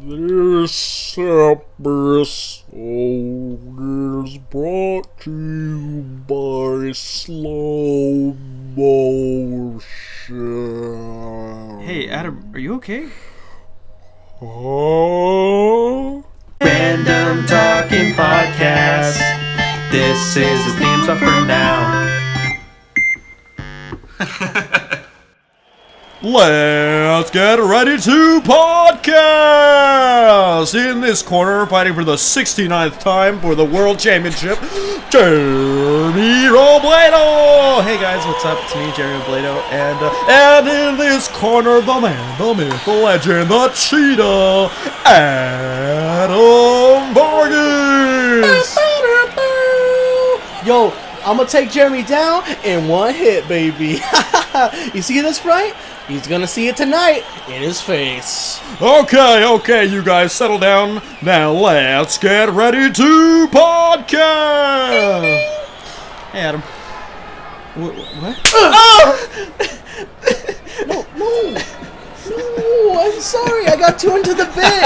This episode is brought to you by slow motion. Hey, Adam, are you okay? Random Talking Podcast. This is the theme song for now. Let's get ready to podcast! In this corner, fighting for the 69th time for the World Championship, Jeremy Robledo! Hey guys, what's up? It's me, Jeremy Robledo, and in this corner, the man, the myth, the legend, the cheetah, Adam Vargas! Yo, I'm gonna take Jeremy down in one hit, baby. You see this, right? He's gonna see it tonight in his face. Okay, you guys settle down. Now let's get ready to podcast! Hey, Adam. What? No, I'm sorry. I got too into the bit.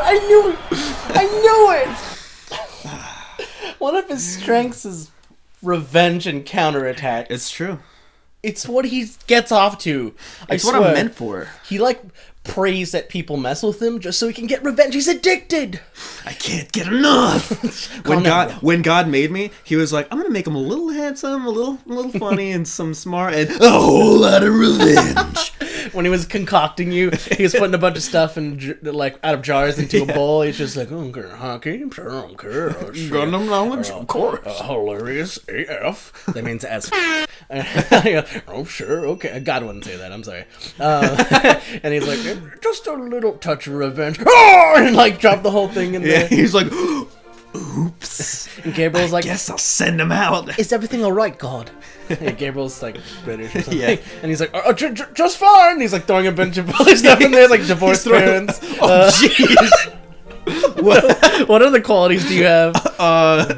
I knew it. One of his strengths is revenge and counterattack. It's true. It's what he gets off to. It's what I'm meant for. He prays that people mess with him just so he can get revenge. He's addicted. I can't get enough. when God made me, he was like, I'm gonna make him a little handsome, a little funny, and some smart, and a whole lot of revenge. When he was concocting you, he was putting a bunch of stuff in out of jars into a bowl. He's just like, oh, hockey, I don't care. Gun knowledge, of course. Hilarious AF. That means as. Oh, sure, okay. God wouldn't say that. I'm sorry. And he's like, just a little touch of revenge. And drop the whole thing in there. Yeah, he's like, oops. And Gabriel's like, guess I'll send him out. Is everything all right, God? And Gabriel's British or something. Yeah. And he's like, just fine. And he's throwing a bunch of other stuff in there, divorced parents. Oh, jeez. What other qualities do you have?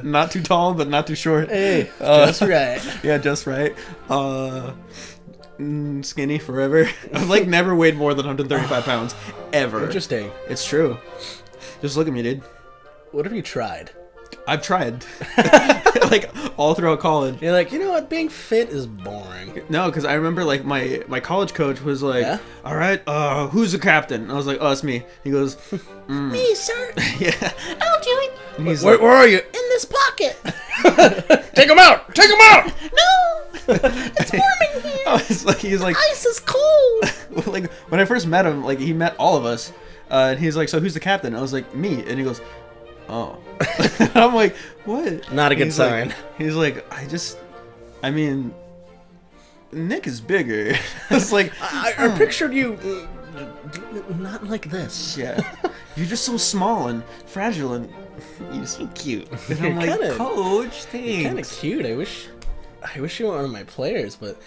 Not too tall, but not too short. Hey, just right. Yeah, just right. Skinny forever. I've never weighed more than 135 pounds. Ever. Interesting. It's true. Just look at me, dude. What have you tried? I've tried. All throughout college. You're like, you know what? Being fit is boring. No, because I remember my college coach was like, yeah? All right, who's the captain? And I was like, oh, it's me. He goes, Me, sir. Yeah. I'll do it. And he's where are you? In this pocket. Take him out. Take him out. No. It's warm in here. Oh, he's like, ice is cold. When I first met him, he met all of us. And he's like, so who's the captain? I was like, me. And he goes, oh. I'm like, what? Not a good sign. He's like, I mean, Nick is bigger. It's like, I pictured you not like this. Yeah. You're just so small and fragile and you're so cute. And I'm like, Coach, thanks. You're kind of cute. I wish you were one of my players, but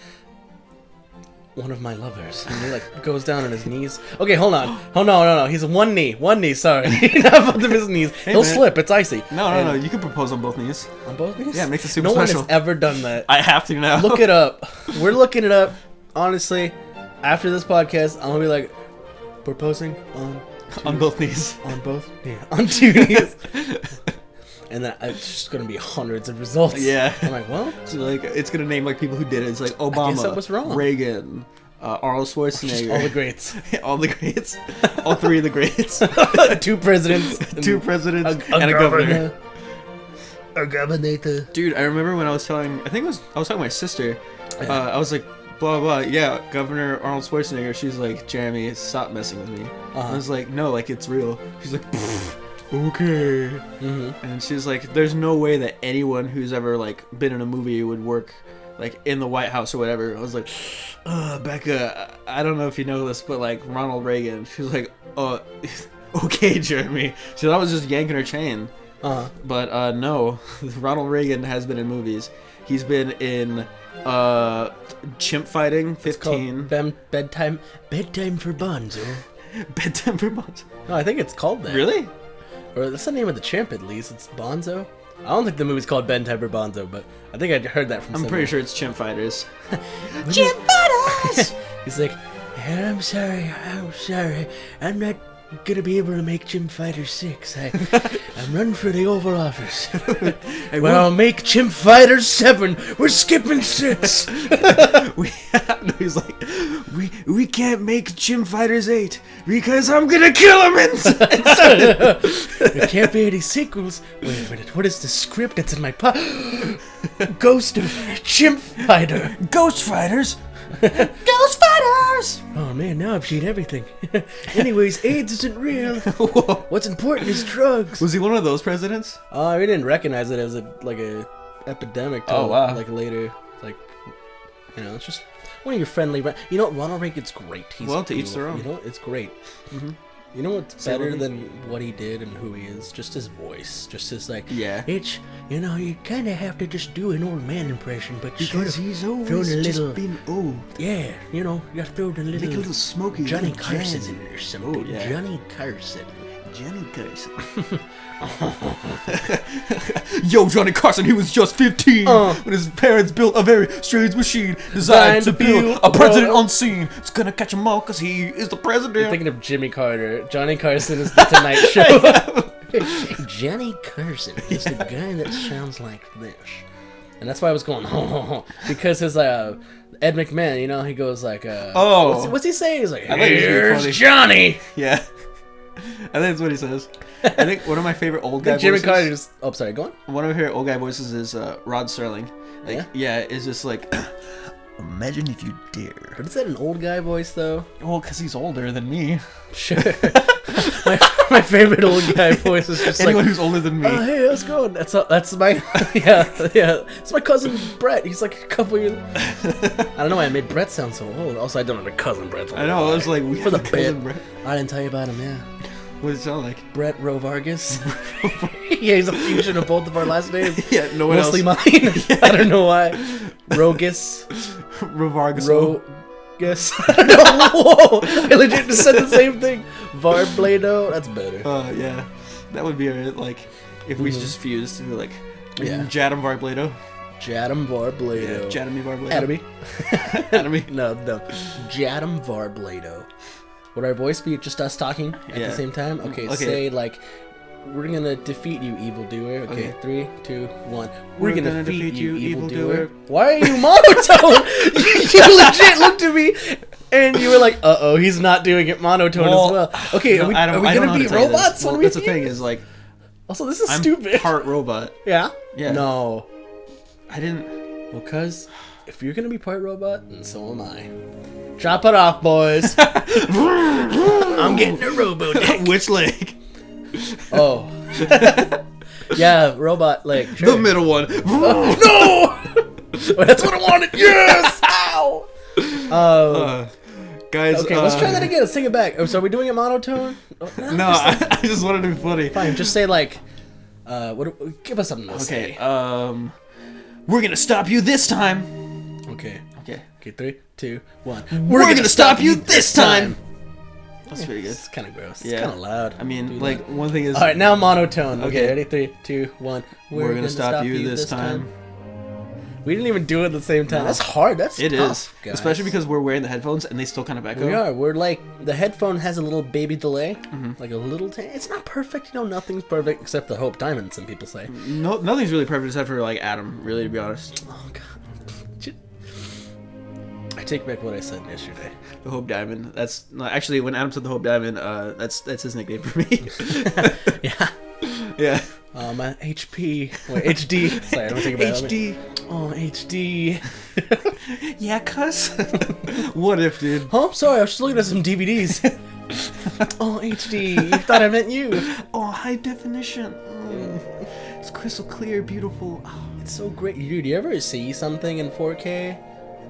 one of my lovers. And he goes down on his knees. Okay, hold on. Oh no. He's one knee. Sorry, not both of his knees. Hey, He'll man. slip. It's icy. No. You can propose on both knees. On both knees? Yeah, it makes it super special. No special. one has ever done that. I have to now. Look it up. We're looking it up. Honestly, after this podcast, I'm gonna be proposing on both knees. On both? Yeah, on two knees. And then it's just gonna be hundreds of results. Yeah. I'm like, well, so it's gonna name people who did it. It's Obama, I guess that was wrong. Reagan, Arnold Schwarzenegger, all the greats, all the greats, all three of the greats, two presidents, and a governor. A governor. Dude, I remember when I was talking to my sister. I was like, blah blah blah. Yeah, Governor Arnold Schwarzenegger. She's like, Jeremy, stop messing with me. I was like, no, it's real. She's like, okay. Mm-hmm. And she's like, there's no way that anyone who's ever been in a movie would work in the White House or whatever. I was like, Becca, I don't know if you know this, but Ronald Reagan. She was like, okay, Jeremy. She thought I was just yanking her chain. But no, Ronald Reagan has been in movies. He's been in Chimp Fighting 15. Bedtime for Bonzo. Bedtime for Bonzo. No, I think it's called that. Really? Or that's the name of the chimp, at least. It's Bonzo. I don't think the movie's called Bedtime for Bonzo, but I think I heard that from I'm pretty sure it's Chimp Fighters. Chimp Fighters! He's like, I'm sorry. I'm not gonna be able to make Gym Fighter 6. I'm running for the Oval Office. Well, I'll make Gym Fighter 7. We're skipping 6. He's like, we can't make Gym Fighters 8 because I'm gonna kill him inside. There can't be any sequels. Wait a minute, what is the script that's in my Ghost of Gym Fighter. Ghost Fighters. Ghost Fighters. Oh man, now I've seen everything. Anyways, AIDS isn't real. What's important is drugs. Was he one of those presidents? We didn't recognize it as a epidemic. Till, Oh, wow. Like later, it's just one of your friendly. You know, Ronald Reagan's great. He's Well, to each their own. You know, it's great. Mm-hmm. You know what's better than what he did and who he is? Just his voice. Just his Yeah. It's you kind of have to just do an old man impression, but you Because gotta he's throw always in a just little. been old. Yeah, you gotta throw in a Make a little little smoky. Johnny little Carson jazz. in it or something. Oh, yeah. Johnny Carson. Johnny Carson. Yo, Johnny Carson, he was just 15 when his parents built a very strange machine designed to build a president unseen. It's gonna catch him all because he is the president. You're thinking of Jimmy Carter. Johnny Carson is the Tonight Show. Johnny Carson is the guy that sounds like this. And that's why I was going, because his Ed McMahon, he goes like, what's he say? He's like, here's Johnny. Yeah. I think that's what he says. I think one of my favorite old guy Jimmy voices. Carter just. Oh, sorry, go on. One of my favorite old guy voices is Rod Serling. It's just like, imagine if you dare. But is that an old guy voice though? Well, because he's older than me. Sure. my favorite old guy voice is just Anyone like, who's older than me. oh, hey, how's it going? That's my yeah. It's my cousin Brett. He's like a couple years. I don't know why I made Brett sound so old. Also, I don't have a cousin Brett. I know. I was like, we for the have a cousin bit. Brett. I didn't tell you about him. Yeah. What does it sound like? Brett Rovargas. Yeah, he's a fusion of both of our last names. Yeah, no one Mostly else. mine. I don't know why. Rogus. Rovargas. Rogus. I don't know. Whoa. I legit just said the same thing. Varblado. That's better. Yeah. That would be like, if we just fused to be like, Yeah. Jadam Varblado. Jadam Varblado. Yeah, Jadamy Varblado. Adamy. Adamy. No. Jadam Varblado. Would our voice be just us talking at the same time? Okay, say like, we're gonna defeat you, evildoer. Okay, 3, 2, 1. We're gonna defeat you, evildoer. Why are you monotone? You legit looked at me, and you were like, "Uh-oh, he's not doing it monotone as well." Okay, are we gonna be robots when we? That's the thing is like. Also, this is I'm stupid. part robot. Yeah. Yeah. No. I didn't. Well, cause if you're gonna be part robot, then so am I. Chop it off, boys. I'm getting a robo dick. Which leg? Oh. Yeah, robot leg. Sure. The middle one. No! That's what I wanted. Yes! Ow! Guys. Okay, let's try that again. Let's take it back. Oh, so are we doing it monotone? No, I just wanted to be funny. Fine, just say like, give us something to say. Okay. We're gonna stop you this time. Okay. Okay. Okay, 3, 2, 1. We're gonna stop you this time. That's pretty good. It's kind of gross. Yeah. It's kind of loud. I mean, like, one thing is... Alright, now monotone. Okay, Okay. ready? 3, 2, 1. We're gonna stop you this time. We didn't even do it at the same time. No. That's hard. That's It tough, is. guys. Especially because we're wearing the headphones and they still kind of echo. We are. We're like, the headphone has a little baby delay. Like a little... It's not perfect. Nothing's perfect except the Hope Diamond, some people say. No, nothing's really perfect except for, like, Adam, really, to be honest. Oh, God. I take back what I said yesterday. The Hope Diamond. That's... No, actually, when Adam said the Hope Diamond, that's his nickname for me. Yeah. Yeah. My HP. Wait, HD. Sorry, I don't think about it. HD. Oh, HD. Yeah, cuz. What if, dude? Oh, sorry, I was just looking at some DVDs. Oh, HD. You thought I meant you. Oh, high definition. It's crystal clear, beautiful. Oh. It's so great. Dude, you ever see something in 4K?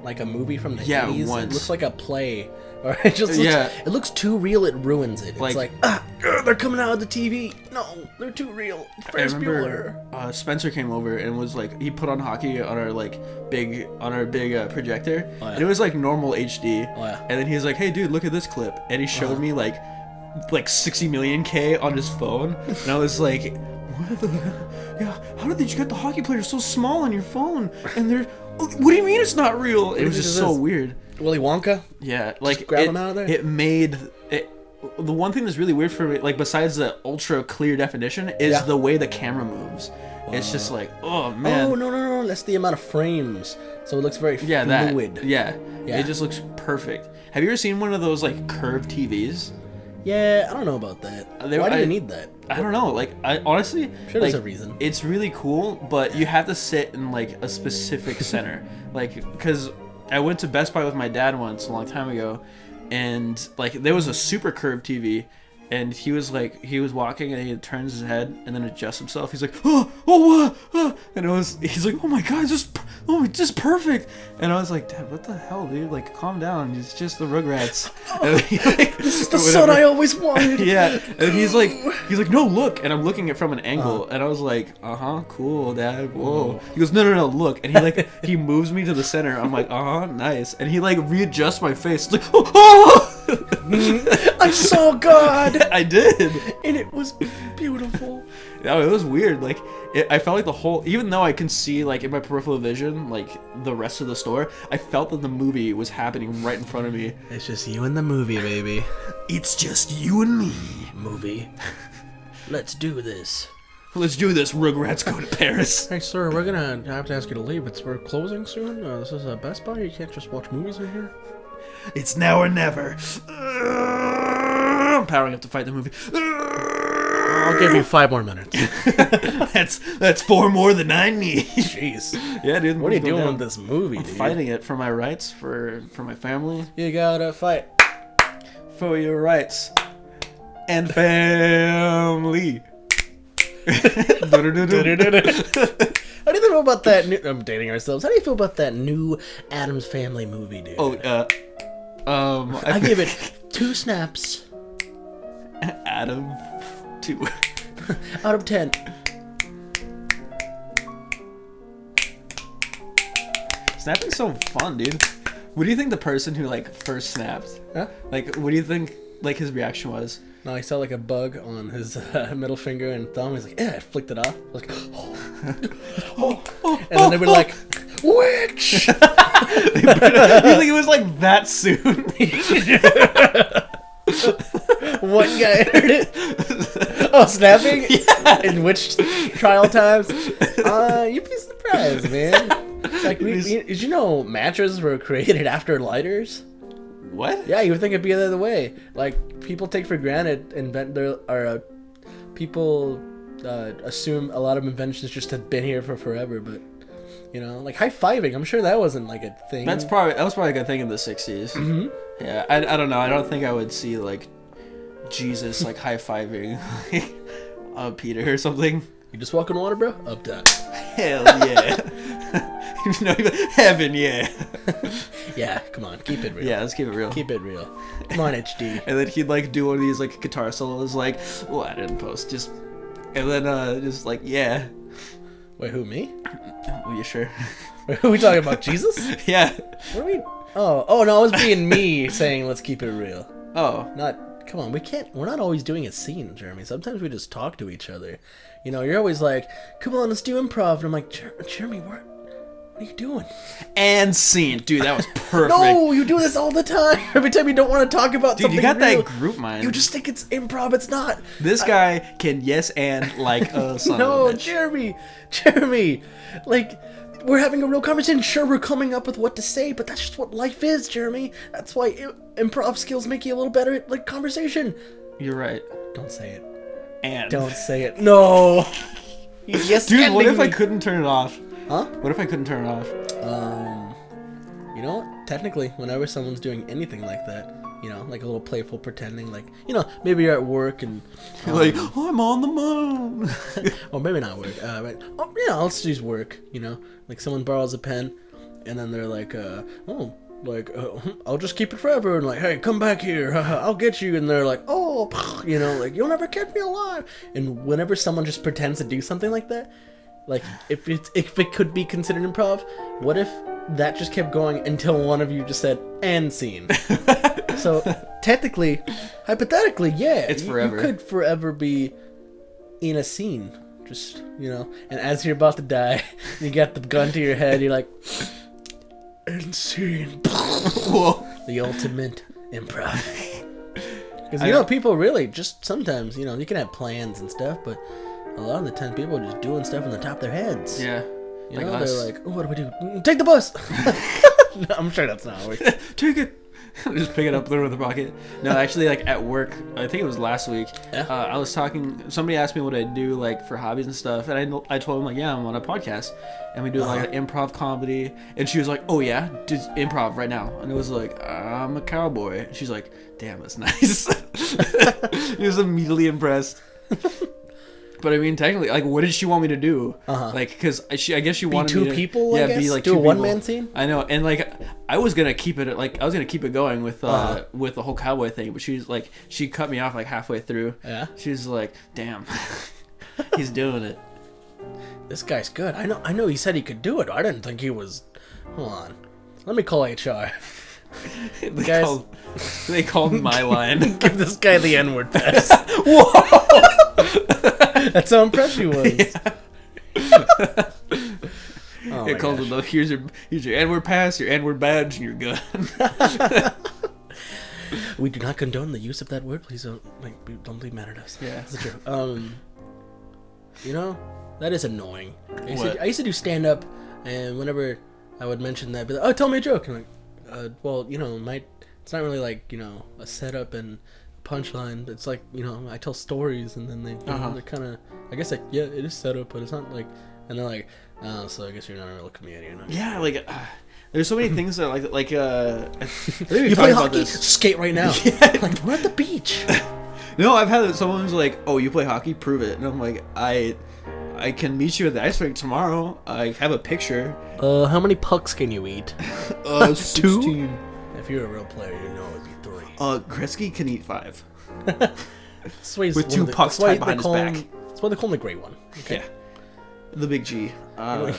Like a movie from the 80s? Once. It looks like a play. Or it just looks, it looks too real, it ruins it. It's like, they're coming out of the TV. No, they're too real. I remember Spencer came over and was like, he put on hockey on our big projector, and it was like normal HD. And then he's like, hey dude, look at this clip, and he showed me like 60 million K on his phone, and I was like, what the? Yeah, how did you get the hockey players so small on your phone? And they're, what do you mean it's not real? It was just so weird. Willy Wonka. Yeah, like grab him out of there? It made it. The one thing that's really weird for me, like besides the ultra clear definition, is the way the camera moves. It's just like, oh man. Oh no! That's the amount of frames, so it looks very fluid. Yeah, it just looks perfect. Have you ever seen one of those like curved TVs? Yeah, I don't know about that. Why do you need that? I don't know. Like, I honestly, I'm sure there's a reason. It's really cool, but you have to sit in like a specific center. Like, because I went to Best Buy with my dad once a long time ago, and like there was a super curved TV, and he was walking and he turns his head and then adjusts himself. He's like, and he's like, oh my god, just perfect. And I was like, Dad, what the hell, dude? Like, calm down. It's just the Rugrats. This is the son I always wanted. Yeah. And he's like, no, look. And I'm looking at it from an angle, and I was like, cool, Dad. Whoa. He goes, no, look. And he moves me to the center. I'm like, nice. And he like readjusts my face. It's like, oh. I saw God. I did, and it was beautiful. No, it was weird. Like, I felt like the whole, even though I can see like in my peripheral vision like the rest of the store, I felt that the movie was happening right in front of me. It's just you and the movie, baby. It's just you and me, movie. Let's do this. Let's do this. Rugrats go to Paris. Hey, sir, we're gonna have to ask you to leave. We're closing soon. This is a Best Buy. You can't just watch movies in here. It's now or never. I'm powering up to fight the movie. I'll give you 5 more minutes. that's 4 more than I need. Jeez. Yeah, dude. What are you doing with this movie, dude? Fighting it for my rights, for my family. You gotta fight for your rights and family. How do you feel about that new... I'm dating ourselves. How do you feel about that new Addams Family movie, dude? I give it 2 snaps. Adam 2. Out of 10. Snapping's so fun, dude. What do you think the person who like first snapped? Huh? Like, what do you think like his reaction was? No, he saw like a bug on his middle finger and thumb. He's like, I flicked it off. I was like, and then they were like, witch! You think it was like that soon? One guy heard it. Oh, snapping? Yeah. In witch trial times? You'd be surprised, man. Like, did you know matches were created after lighters? What? Yeah, you would think it'd be the other way. Like, people take for granted people assume a lot of inventions just have been here for forever, but you know, like high-fiving, I'm sure that wasn't like a thing. That was probably like a thing in the 60s. Mm-hmm. Yeah, I don't know. I don't think I would see like Jesus like high-fiving Peter or something. You just walk in water, bro? Up top. Hell yeah. No, heaven, yeah. Yeah, come on, keep it real. Yeah, let's keep it real. Keep it real. Come on, HD. And then he'd like do one of these like guitar solos, like, well, I didn't post, just, and then just like, yeah. Wait, who, me? Oh, you sure? Wait, who are we talking about? Jesus? Yeah. What are we? Oh no, I was being me saying let's keep it real. Oh, not. Come on, we're not always doing a scene, Jeremy. Sometimes we just talk to each other. You know, you're always like, come on, let's do improv. And I'm like, Jeremy, what are you doing? And scene. Dude, that was perfect. No, you do this all the time. Every time you don't want to talk about something you got real, that group mind. You just think it's improv. It's not. This guy can yes and like a son of a bitch. Jeremy. Like, we're having a real conversation. Sure, we're coming up with what to say, but that's just what life is, Jeremy. That's why improv skills make you a little better at like conversation. You're right. Don't say it. And don't say it. No. Yes, dude. What if I couldn't turn it off? Huh? What if I couldn't turn it off? You know what? Technically, whenever someone's doing anything like that, you know, like a little playful pretending, like, you know, maybe you're at work and like, I'm on the moon. Or maybe not work. But yeah, let's use work. You know, like someone borrows a pen, and then they're like, I'll just keep it forever, and like, hey, come back here, I'll get you, and they're like, oh, you know, like, you'll never catch me alive. And whenever someone just pretends to do something like that, like, if it could be considered improv, what if that just kept going until one of you just said, and scene? So, technically, hypothetically, yeah. It's forever. You could forever be in a scene. Just, you know, and as you're about to die, you got the gun to your head, you're like, insane. Whoa. The ultimate improv. Because, people really just sometimes, you can have plans and stuff, but a lot of the time people are just doing stuff on the top of their heads. Yeah. They're like, oh, what do we do? Take the bus! No, I'm sure that's not how it works. Take it. Just pick it up, throw it in the pocket. No, actually, like at work, I think it was last week. Yeah. I was talking. Somebody asked me what I do like for hobbies and stuff, and I told them like, yeah, I'm on a podcast, and we do like improv comedy. And she was like, oh yeah, do improv right now. And it was like, I'm a cowboy. And she's like, damn, that's nice. He was immediately impressed. But I mean, technically, like, what did she want me to do? Like, because I guess she wanted me to people. Yeah, I guess? be like do two a people. one-man scene. I know, and like, I was gonna keep it going with the whole cowboy thing, but she cut me off like halfway through. Yeah. She's like, damn, he's doing it. This guy's good. I know. He said he could do it. I didn't think he was. Hold on. Let me call HR. They called my line. Give this guy the N-word pass. Whoa. That's how impressed he was. Yeah. Oh It calls it here's your N-word pass, your N-word badge, and you're good. We do not condone the use of that word. Please don't be mad at us. Yeah. That's true. That is annoying. I used to do stand up, and whenever I would mention that, I'd be like, oh, tell me a joke. And I'm like, it's not really like, a setup and a punchline. It's like, I tell stories, and then they're kind of, I guess, like, yeah, it is setup, but it's not like, and they're like, oh, so I guess you're not a real comedian. Yeah, like, there's so many things that, like, you play hockey? Skate right now. Yeah. Like, we're at the beach. No, I've had someone's like, oh, you play hockey? Prove it. And I'm like, I can meet you at the ice rink tomorrow. I have a picture. How many pucks can you eat? 2? If you're a real player, you know it'd be 3. Gretzky can eat 5. With 2 pucks tied behind his back. That's why they call him the Great One. Okay? Yeah. The big G.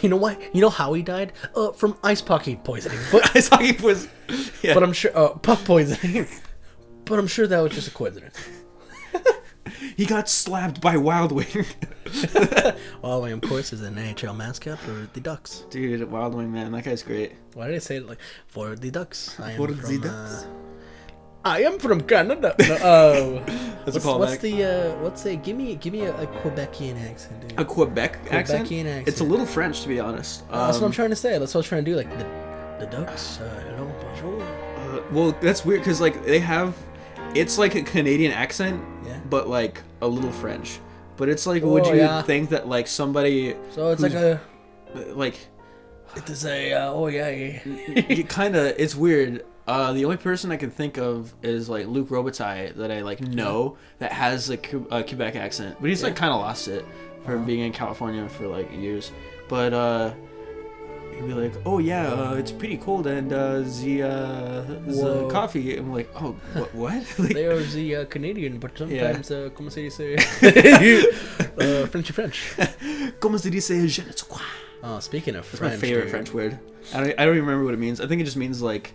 You know why? You know how he died? From ice hockey poisoning. Ice hockey was... Yeah. But I'm sure... puck poisoning. But I'm sure that was just a coincidence. He got slapped by Wild Wing. Wild Wing, of course, is an NHL mascot for the Ducks. Dude, Wild Wing, man. That guy's great. Why did I say it like... For the Ducks. For the Ducks. I am from Canada. No, That's a callback. Give me a Quebecian accent, dude. A Quebec accent? Quebecian accent. It's a little French, to be honest. That's what I'm trying to say. That's what I was trying to do. Like, the Ducks. Hello, bonjour. Well, that's weird, because, like, they have... It's like a Canadian accent, but, like, a little French. But it's like, would you think that, like, somebody... So it's like a... Like... To say, You kind of... It's weird. The only person I can think of is like Luke Robitaille that I like know that has a Quebec accent, but he's like kind of lost it from being in California for like years. But he'd be like, "Oh yeah, it's pretty cold and the coffee." I'm like, "Oh, what?" Like, they are the Canadian, but sometimes comment se dice French. Comment se dice je ne sais quoi. Oh, speaking of That's French, my favorite French word. I don't even remember what it means. I think it just means like.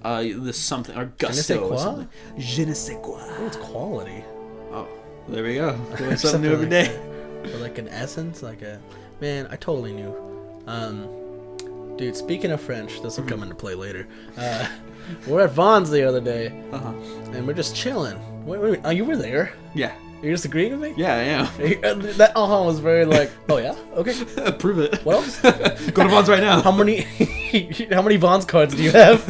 This something or gusto or something. Je ne sais quoi. Oh, it's quality. Oh, there we go. Doing something new every day. Or like an essence, like a man. I totally knew. Dude, speaking of French, this will come into play later. We're at Vaughn's the other day, and we're just chilling. Wait, oh, you were there? Yeah. You're just agreeing with me? Yeah, I am. That was very like, oh yeah, okay. Prove it. What else? Go to Vaughn's right now. How many Vaughn's cards do you have?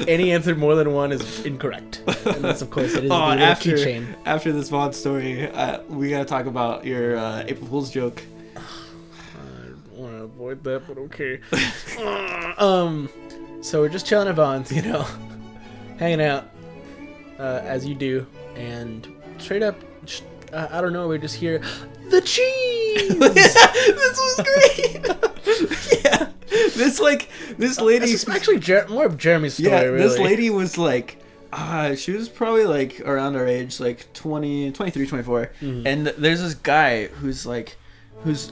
Any answer more than one is incorrect. And that's, of course, it is a keychain. After this Vaughn story, we gotta talk about your April Fool's joke. I want to avoid that, but okay. So we're just chilling at Vaughn's, hanging out, as you do, and straight up, I don't know, we just hear the cheese. This was great. Yeah, this lady. This is actually more of Jeremy's story. Yeah, really. This lady was like, she was probably like around our age, like 23, 24, and there's this guy who's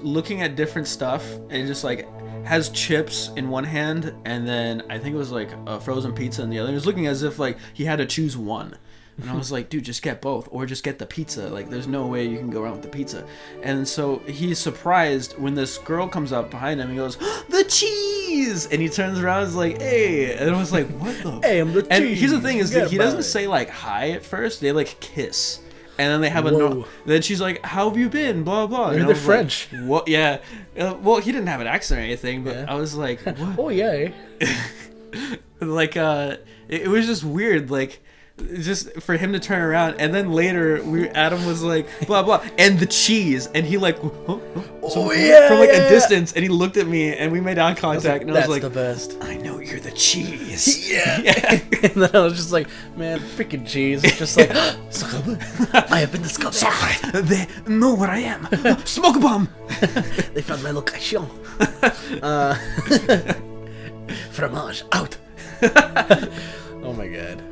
looking at different stuff and just like has chips in one hand and then I think it was like a frozen pizza in the other. He was looking as if like he had to choose one. And I was like, dude, just get both, or just get the pizza. Like, there's no way you can go wrong with the pizza. And so he's surprised when this girl comes up behind him. He goes, the cheese! And he turns around and is like, hey. And I was like, what the? Hey, I'm the cheese. And here's the thing is that he doesn't it. say, like, hi at first. They, like, kiss. And then they have Whoa. then she's like, how have you been? Blah, blah. Maybe And I they're was French. Like, what? Yeah. Well, he didn't have an accent or anything, but Yeah. I was like, what? Oh, yeah. Like, it was just weird, like, just for him to turn around, and then later Adam was like, blah blah, and the cheese, and he like, huh? Oh, yeah, from like yeah. a distance, and he looked at me, and we made eye contact, and I was That's like, the best. I know you're the cheese. Yeah. Yeah. And then I was just like, man, freaking cheese. Just like, I have been discovered. They know where I am. Smoke a bomb. They found my location. Fromage out. Oh my god.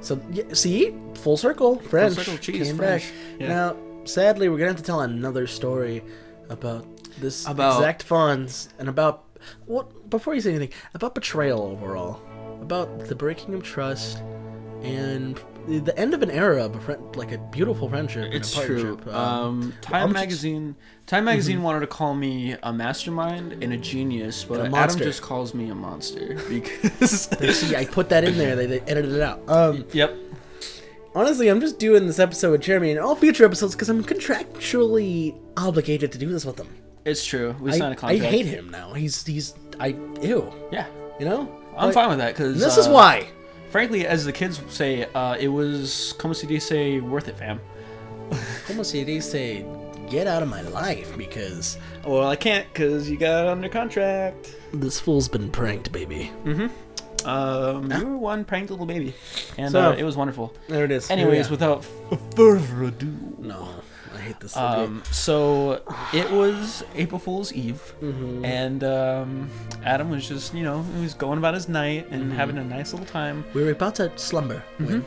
So yeah, see, full circle, French. circle, cheese, came French. back. Yeah. Now, sadly, we're gonna have to tell another story about this About- exact funds and about what. Before you say anything, about betrayal overall, about the breaking of trust, and the end of an era of like a beautiful friendship. And It's a true. partnership. Time I'm magazine wanted to call me a mastermind and a genius, but And a Adam monster. just calls me a monster because. See, I put that in there. They edited it out. Yep. Honestly, I'm just doing this episode with Jeremy and all future episodes because I'm contractually obligated to do this with him. It's true. We I signed a contract. hate him now. Ew. Yeah. You know? I'm fine with that because This is why. frankly, as the kids say, it was como se dice worth it, fam. Como se dice, get out of my life because Well, I can't because you got under contract. this fool's been pranked, baby. You were one pranked little baby, and So- it was wonderful. There it is. Anyways, without further ado, No, I hate this. so it was April Fool's Eve, Mm-hmm. and Adam was just, he was going about his night and having a nice little time. we were about to slumber. when-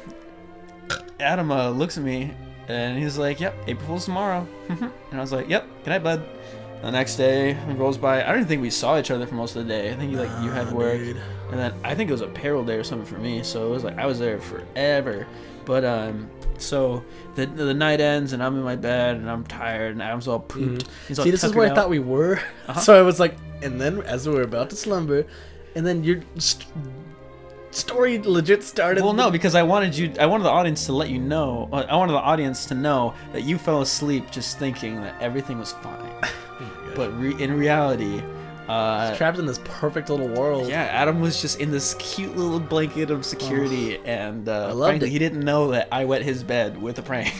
Adam looks at me and he's like, "Yep, April Fool's tomorrow." And I was like, "Yep, good night, bud." The next day rolls by. I don't even think we saw each other for most of the day. I think you had work, dude. and then I think it was a payroll day or something for me. So it was like I was there forever. But so the night ends and I'm in my bed and I'm tired and Adam's all pooped. He's all See, this is tuckered where I out. thought we were. So I was like, and then as we were about to slumber, and then your story legit started. Well, no, because I wanted the audience to let you know. I wanted the audience to know that you fell asleep just thinking that everything was fine. But in reality, trapped in this perfect little world. yeah, Adam was just in this cute little blanket of security, and loved frankly, it. he didn't know that I wet his bed with a prank.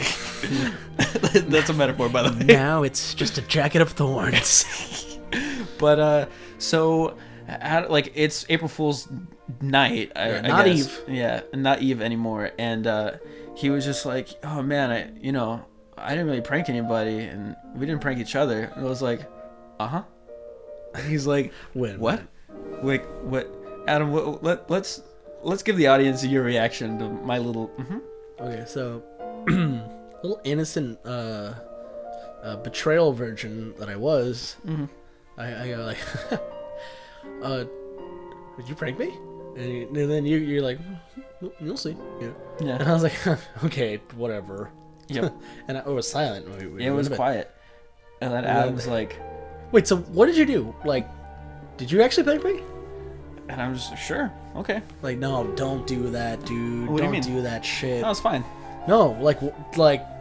That's a metaphor, by the way. Now it's just a jacket of thorns. But so, like, it's April Fool's night. I not guess. Eve. Yeah, not Eve anymore. And he was just like, "Oh man, I didn't really prank anybody, and we didn't prank each other." And I was like, "Uh-huh." And he's like, When? What? Like, what? Adam, let's give the audience your reaction to my little. Okay, so little innocent betrayal virgin that I was. I go like, did you prank me? And then you're like, you'll see. Yeah. Yeah. And I was like, okay, whatever. Yep. And it was silent. It was quiet. And then Adam's like, Wait, so what did you do? Like, did you actually prank me? and I'm just sure, okay, Like, no, don't do that, dude. What do you Don't mean? do that shit. that was fine. No, like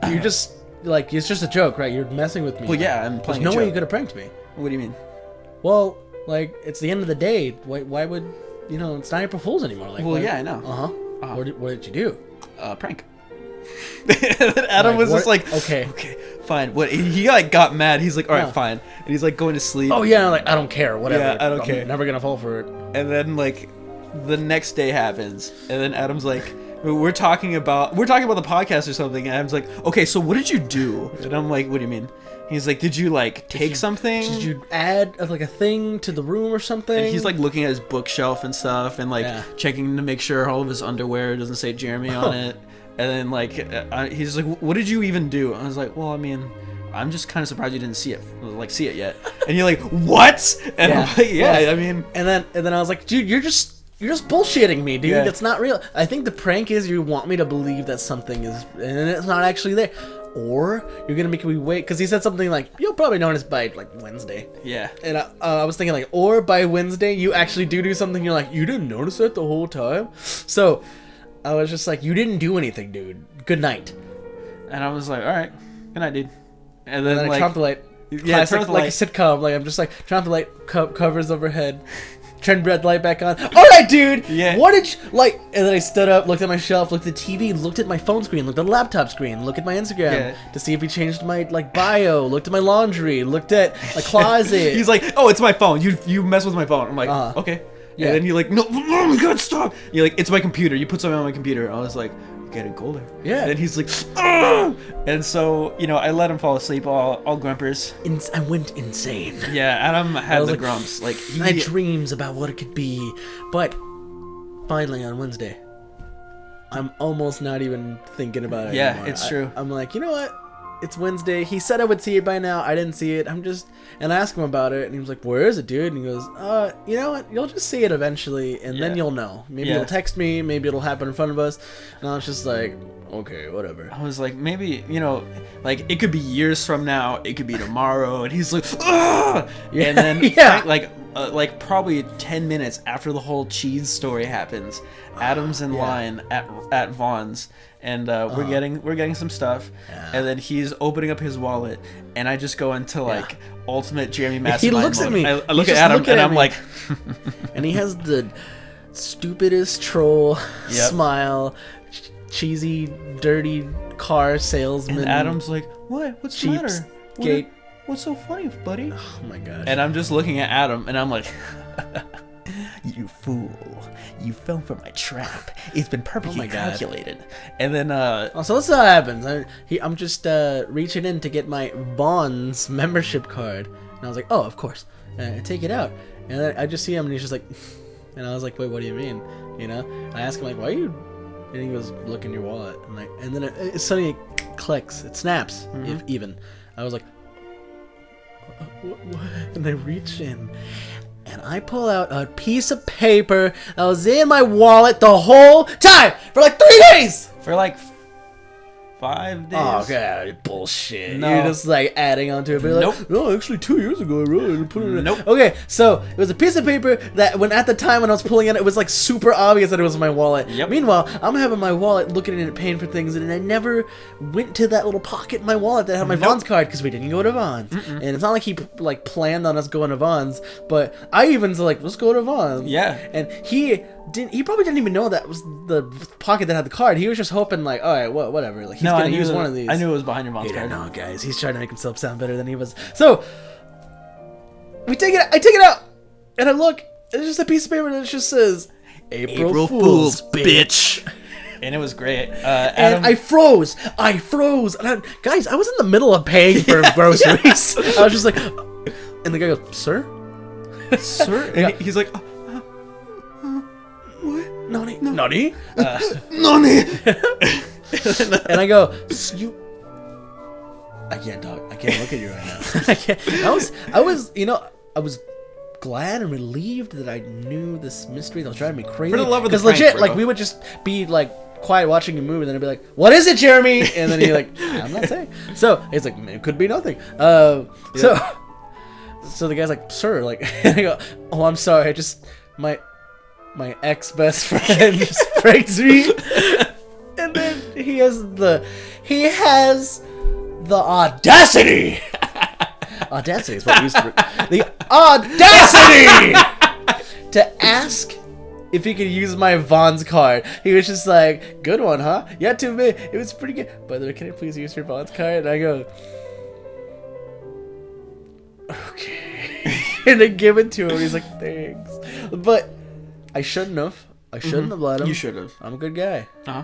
you're just like it's just a joke, right? You're messing with me. Well, yeah, I'm There's playing. no a way joke. you could have pranked me. What do you mean? Well, like it's the end of the day. Why would it's not April Fool's anymore? Like, Well, yeah, I know. Uh-huh. What did you do? Prank. And then Adam Like, was just what- like, okay. fine. What? He like got mad. He's like, all right, Yeah. fine. And he's like going to sleep. Oh yeah, like I don't care, whatever. Yeah, I don't I'm care. Never gonna fall for it. And then like the next day happens, and then Adam's like, we're talking about the podcast or something. And Adam's like, okay, so what did you do? And I'm like, what do you mean? He's like, did you like take something? Did you add like a thing to the room or something? And he's like looking at his bookshelf and stuff, and like Yeah. checking to make sure all of his underwear doesn't say Jeremy on it. And then like he's like, "What did you even do?" I was like, "Well, I mean, I'm just kind of surprised you didn't see it yet." And you're like, "What?" And I'm like, "Yeah, Well, I mean, And then I was like, dude, you're just you're just bullshitting me, dude. Yeah. It's not real. I think the prank is you want me to believe that something is, and it's not actually there. Or you're gonna make me wait, because he said something like, you'll probably notice by like Wednesday. Yeah. And I was thinking like, or by Wednesday you actually do something. You're like, you didn't notice that the whole time. So I was just like, you didn't do anything, dude. Good night. And I was like, all right, good night, dude. And then I like, turned the light. yeah, Classic, turn the like light. a sitcom. Like I'm just like turn off the light, covers overhead. Turn red light back on. All right, dude. Yeah. What did you like? And then I stood up, looked at my shelf, looked at the TV, looked at my phone screen, looked at the laptop screen, looked at my Instagram Yeah. to see if he changed my like bio, looked at my laundry, looked at my closet. He's like, oh, it's my phone. You mess with my phone. I'm like, okay. Yeah. And then you're like, no, oh my god, stop. You're like, it's my computer. You put something on my computer. I was like, get it colder. Yeah. And then he's like, oh! And so, I let him fall asleep all grumpers. I went insane. Yeah, Adam had was the like, grumps. Like, I had dreams about what it could be, but finally on Wednesday, I'm almost not even thinking about it Yeah, anymore. it's true. I'm like, you know what? It's Wednesday. He said I would see it by now. I didn't see it. And I asked him about it, and he was like, where is it, dude? And he goes, you know what? You'll just see it eventually, and then Yeah. you'll know. Maybe Yeah. you'll text me. Maybe it'll happen in front of us. And I was just like, okay, whatever. I was like, maybe, like, it could be years from now. It could be tomorrow. And he's like, ah! Yeah. And then, Yeah. like probably 10 minutes after the whole cheese story happens, Adam's in line at Vaughn's, and we're getting some stuff, and then he's opening up his wallet, and I just go into like ultimate Jeremy Mastermind looks at mode. me. I He's look at just Adam, looking and at I'm me. like, And he has the stupidest troll Yep. smile, cheesy, dirty car salesman. and Adam's like, what? What's the matter? Cheapskate. What's so funny, buddy? Oh my gosh. And I'm just looking at Adam, and I'm like, you fool. You fell for my trap. It's been perfectly my God. calculated. And then, So this is what happens. I'm just reaching in to get my Vaughn's membership card, and I was like, oh, of course. And I take it out, and then I just see him, and he's just like, and I was like, wait, what do you mean? I ask him like, why are you? And he goes, look in your wallet. And then it suddenly clicks. It snaps. If even. I was like, what? And I reach in, and I pull out a piece of paper that was in my wallet the whole time for like 3 days. for like 5 days. Oh god, bullshit. No. You're just like adding onto it. But you're like, Nope. no, actually 2 years ago I wrote it. Put it in. Nope. Okay, so it was a piece of paper that at the time when I was pulling it, it was like super obvious that it was my wallet. Yep. Meanwhile, I'm having my wallet looking in it, paying for things, and I never went to that little pocket in my wallet that had my Vaughn's card because we didn't go to Vaughn's. And it's not like he like planned on us going to Vaughn's, but I even was like, let's go to Vaughn's. Yeah. And he probably didn't even know that was the pocket that had the card. He was just hoping like, all right, whatever. Like he's I gonna knew use that- one of these. I knew it was behind your mom's I don't card. know, guys. He's trying to make himself sound better than he was. So I take it out, and I look. And it's just a piece of paper that just says April Fool's, bitch. And it was great. And Adam, I froze. And guys, I was in the middle of paying for groceries. I was just like, and the guy goes, "Sir, sir, and Yeah. he's like, Nani, Nani?" Nani. And I go, "You." I can't talk. I can't look at you right now. I can't. I was glad and relieved that I knew this mystery that was driving me crazy. For the love of the Because prank, legit, bro. like we would just be like quiet watching a movie, and then I'd be like, "What is it, Jeremy?" And then he's like, "I'm not saying." So he's like, "It could be nothing." So the guy's like, "Sir," like, and I go, "Oh, I'm sorry. I just my ex best friend just pranked me." And then he has the audacity. Audacity is what we used to. The audacity to ask if he could use my Vaughn's card. He was just like, "Good one, huh? Yeah, to me, it was pretty good. By the way, can I please use your Vaughn's card?" And I go, "Okay." And I give it to him. He's like, "Thanks," but I shouldn't have. I shouldn't have let him. You should have. I'm a good guy. Uh-huh.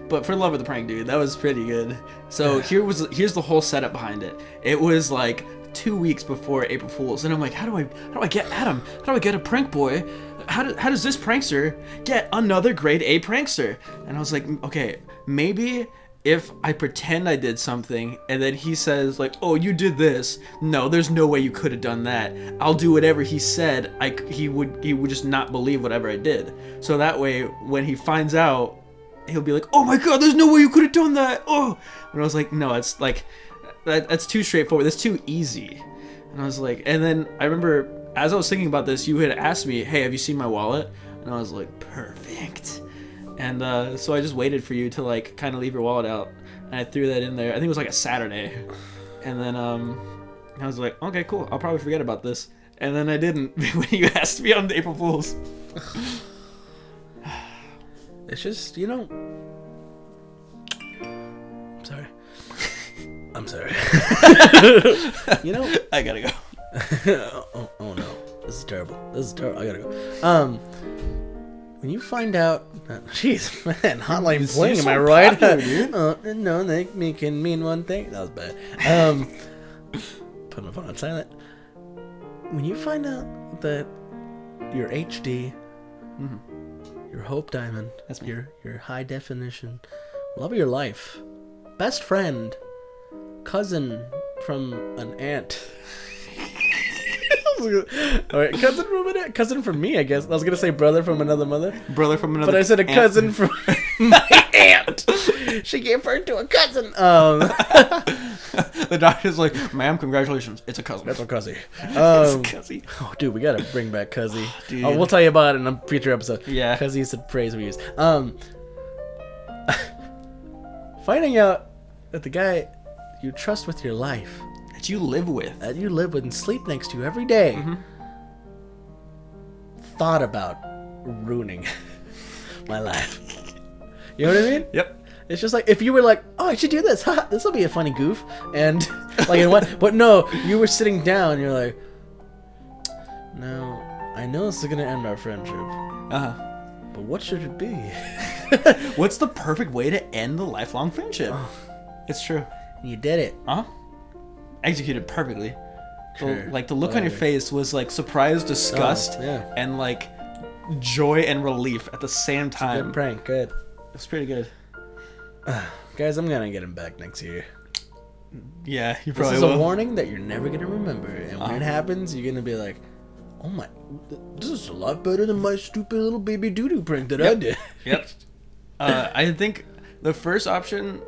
But for the love of the prank, dude, that was pretty good. So here's the whole setup behind it. It was like 2 weeks before April Fool's, and I'm like, how do I get Adam? How do I get a prank boy? How does this prankster get another grade A prankster? And I was like, okay, maybe if I pretend I did something and then he says like, oh, you did this, no, there's no way you could have done that. I'll do whatever he said. He would just not believe whatever I did. So that way, when he finds out, he'll be like, oh my god, there's no way you could have done that. Oh, and I was like, no, it's like that's too straightforward. That's too easy. And I was like, and then I remember as I was thinking about this, you had asked me, hey, have you seen my wallet? And I was like, perfect. And so I just waited for you to like kind of leave your wallet out, and I threw that in there. I think it was like a Saturday, and then I was like, okay, cool. I'll probably forget about this, and then I didn't when you asked me on April Fools. It's just, I'm sorry. I gotta go. oh no, this is terrible. I gotta go. When you find out, jeez, man, hotline bling, am I right? No, they can mean one thing. That was bad. Put my phone on silent. When you find out that your HD, your Hope Diamond, that's your high definition, love of your life, best friend, cousin from an aunt. All right, cousin from me, I guess. I was gonna say brother from another mother. Brother from another. But I said a cousin from my aunt. She gave birth to a cousin. The doctor's like, ma'am, congratulations. It's a cousin. That's a cousin. It's a cousin. Oh, dude, we gotta bring back cousin. Dude. Oh, we'll tell you about it in a future episode. Yeah. Cousin is the phrase we use. Finding out that the guy you trust with your life, That you live with, and sleep next to you every day, thought about ruining my life. You know what I mean? Yep. It's just like if you were like, oh, I should do this. This will be a funny goof, and like, and what? But no, you were sitting down. And you're like, no, I know this is gonna end our friendship. But what should it be? What's the perfect way to end the lifelong friendship? It's true. You did it. Executed perfectly. Sure. The look on your face was like surprise, disgust, and like joy and relief at the same time. Good prank. Good. It's pretty good. Guys, I'm gonna get him back next year. Yeah, you This probably is will. a warning that you're never gonna remember, and when it happens, you're gonna be like, "Oh my, this is a lot better than my stupid little baby doo-doo prank that I did." Yep. I think the first option,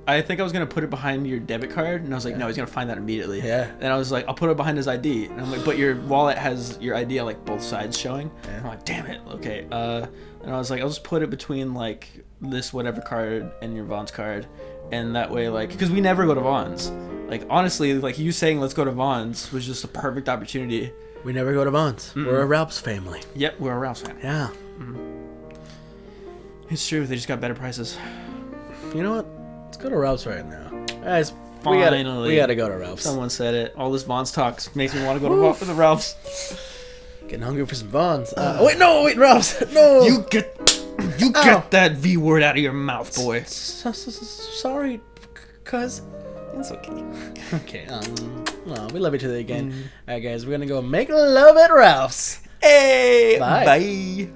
I think I was gonna put it behind your debit card, and I was like, no, he's gonna find that immediately. Yeah. And I was like, I'll put it behind his ID, and I'm like, but your wallet has your ID on like both sides showing. Yeah. I'm like, damn it. Okay. And I was like, I'll just put it between like this whatever card and your Vaughn's card, and that way, like, because we never go to Vaughn's. Like, honestly, like you saying let's go to Vaughn's was just a perfect opportunity. We never go to Vaughn's. We're a Ralph's family. Yep, we're a Ralph's fan. Yeah. It's true. They just got better prices. You know what? Let's go to Ralph's right now, guys. Finally. We gotta go to Ralph's. Someone said it. All this Vaughn's talk makes me want to go to the Ralph's. Getting hungry for some Vaughn's. Wait, Ralph's. No. You get that V word out of your mouth, boy. Sorry, cuz. It's okay. Okay. Well, we love each other again. All right, guys. We're gonna go make love at Ralph's. Hey. Bye. Bye.